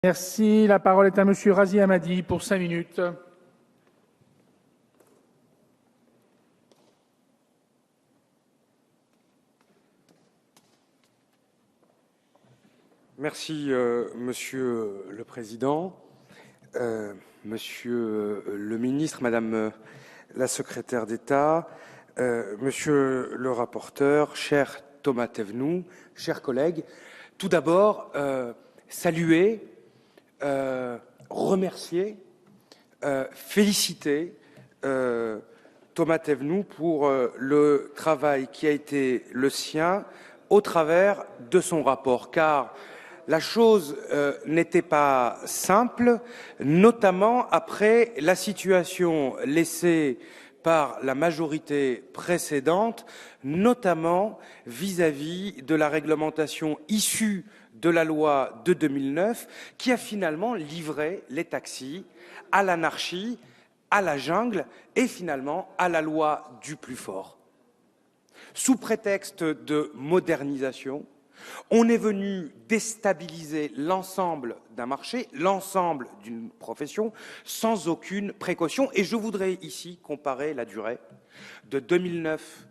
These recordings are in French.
Merci. La parole est à Monsieur Razi Hamadi pour 5 minutes. Merci, Monsieur le Président, Monsieur le Ministre, Madame la Secrétaire d'État, Monsieur le rapporteur, cher Thomas Thévenoud, chers collègues. Tout d'abord, saluer, remercier, féliciter Thomas Thévenoud pour le travail qui a été le sien au travers de son rapport, car la chose n'était pas simple, notamment après la situation laissée par la majorité précédente, notamment vis-à-vis de la réglementation issue de la loi de 2009, qui a finalement livré les taxis à l'anarchie, à la jungle et finalement à la loi du plus fort. Sous prétexte de modernisation, on est venu déstabiliser l'ensemble d'un marché, l'ensemble d'une profession, sans aucune précaution. Et je voudrais ici comparer la durée de 2009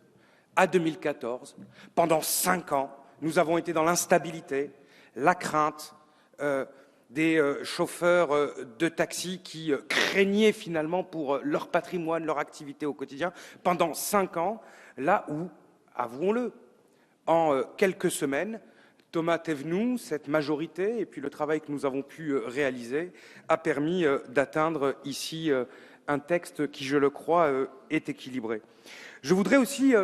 à 2014. Pendant 5 ans, nous avons été dans l'instabilité, la crainte des chauffeurs de taxi qui craignaient finalement pour leur patrimoine, leur activité au quotidien. Pendant 5 ans, là où, avouons-le, en quelques semaines, Thomas Thévenoud, cette majorité, et puis le travail que nous avons pu réaliser, a permis d'atteindre ici un texte qui, je le crois, est équilibré. Je voudrais aussi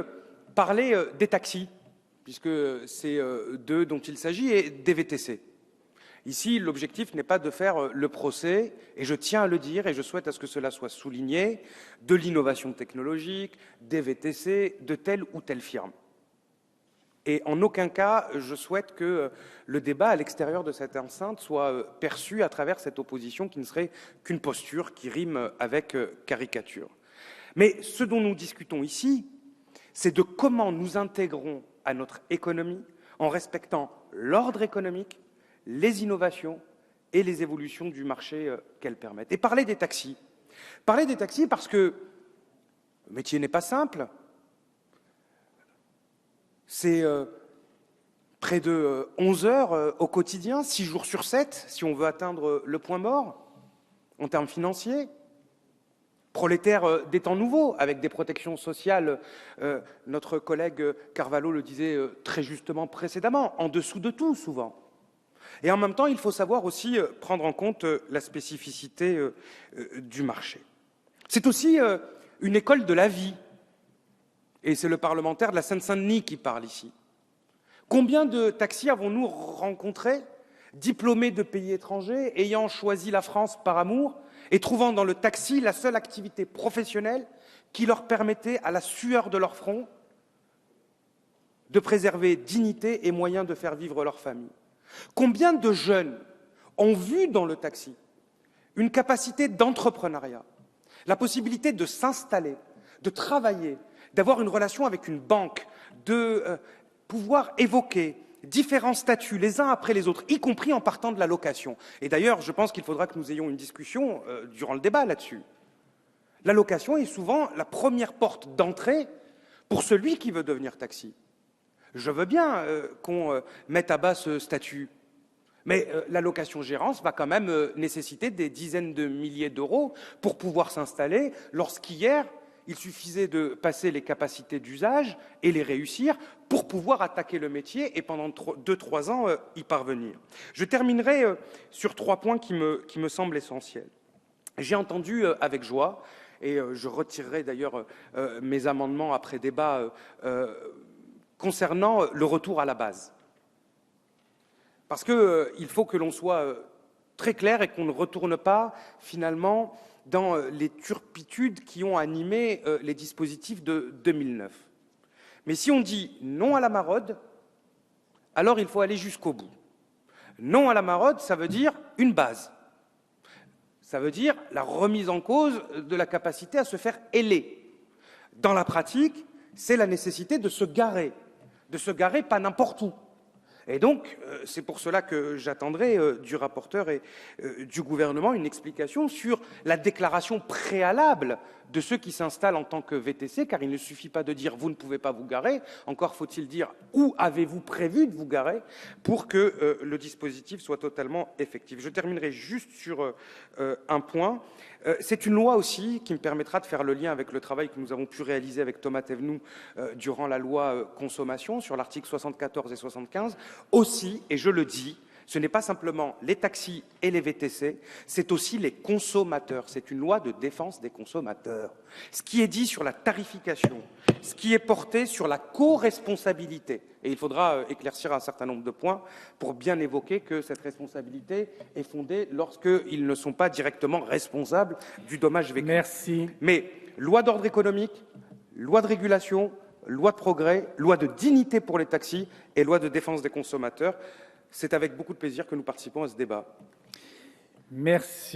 parler des taxis, puisque c'est d'eux dont il s'agit, et des VTC. Ici, l'objectif n'est pas de faire le procès, et je tiens à le dire, et je souhaite à ce que cela soit souligné, de l'innovation technologique, des VTC, de telle ou telle firme. Et en aucun cas, je souhaite que le débat à l'extérieur de cette enceinte soit perçu à travers cette opposition qui ne serait qu'une posture qui rime avec caricature. Mais ce dont nous discutons ici, c'est de comment nous intégrons à notre économie en respectant l'ordre économique, les innovations et les évolutions du marché qu'elles permettent. Et parler des taxis. Parler des taxis parce que le métier n'est pas simple. C'est près de 11 heures au quotidien, 6 jours sur 7, si on veut atteindre le point mort, en termes financiers. Prolétaires des temps nouveaux, avec des protections sociales, notre collègue Carvalho le disait très justement précédemment, en dessous de tout souvent. Et en même temps, il faut savoir aussi prendre en compte la spécificité du marché. C'est aussi une école de la vie. Et c'est le parlementaire de la Seine-Saint-Denis qui parle ici. Combien de taxis avons-nous rencontrés, diplômés de pays étrangers, ayant choisi la France par amour et trouvant dans le taxi la seule activité professionnelle qui leur permettait, à la sueur de leur front, de préserver dignité et moyens de faire vivre leur famille? Combien de jeunes ont vu dans le taxi une capacité d'entrepreneuriat, la possibilité de s'installer, de travailler, d'avoir une relation avec une banque, de pouvoir évoquer différents statuts les uns après les autres, y compris en partant de la location. Et d'ailleurs, je pense qu'il faudra que nous ayons une discussion durant le débat là-dessus. La location est souvent la première porte d'entrée pour celui qui veut devenir taxi. Je veux bien qu'on mette à bas ce statut, mais la location-gérance va quand même nécessiter des dizaines de milliers d'euros pour pouvoir s'installer, lorsqu'hier, il suffisait de passer les capacités d'usage et les réussir pour pouvoir attaquer le métier et pendant 2-3 ans y parvenir. Je terminerai sur 3 points qui me semblent essentiels. J'ai entendu avec joie, et je retirerai d'ailleurs mes amendements après débat concernant le retour à la base. Parce qu'il faut que l'on soit très clair et qu'on ne retourne pas finalement dans les turpitudes qui ont animé les dispositifs de 2009. Mais si on dit non à la maraude, alors il faut aller jusqu'au bout. Non à la maraude, ça veut dire une base. Ça veut dire la remise en cause de la capacité à se faire héler. Dans la pratique, c'est la nécessité de se garer pas n'importe où. Et donc, c'est pour cela que j'attendrai du rapporteur et du gouvernement une explication sur la déclaration préalable de ceux qui s'installent en tant que VTC, car il ne suffit pas de dire « vous ne pouvez pas vous garer », encore faut-il dire « où avez-vous prévu de vous garer » pour que le dispositif soit totalement effectif. Je terminerai juste sur un point. C'est une loi aussi qui me permettra de faire le lien avec le travail que nous avons pu réaliser avec Thomas Thévenoud durant la loi consommation sur l'article 74 et 75. Aussi, et je le dis, ce n'est pas simplement les taxis et les VTC, c'est aussi les consommateurs. C'est une loi de défense des consommateurs. Ce qui est dit sur la tarification, ce qui est porté sur la co-responsabilité. Et il faudra éclaircir un certain nombre de points pour bien évoquer que cette responsabilité est fondée lorsqu'ils ne sont pas directement responsables du dommage vécu. Merci. Mais loi d'ordre économique, loi de régulation, loi de progrès, loi de dignité pour les taxis et loi de défense des consommateurs. C'est avec beaucoup de plaisir que nous participons à ce débat. Merci.